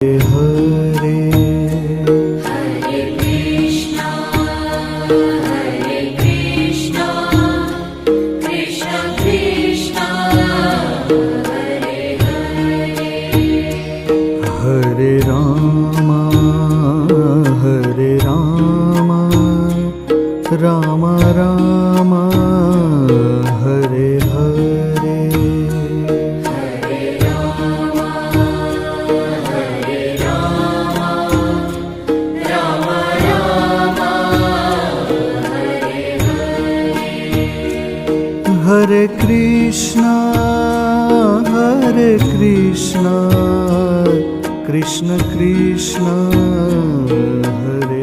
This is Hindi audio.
हरे हरे कृष्णा कृष्ण कृष्णा हरे हरे हरे राम राम राम हरे हरे हरे राम राम राम हरे हरे हरे कृष्णा कृष्ण कृष्ण हरे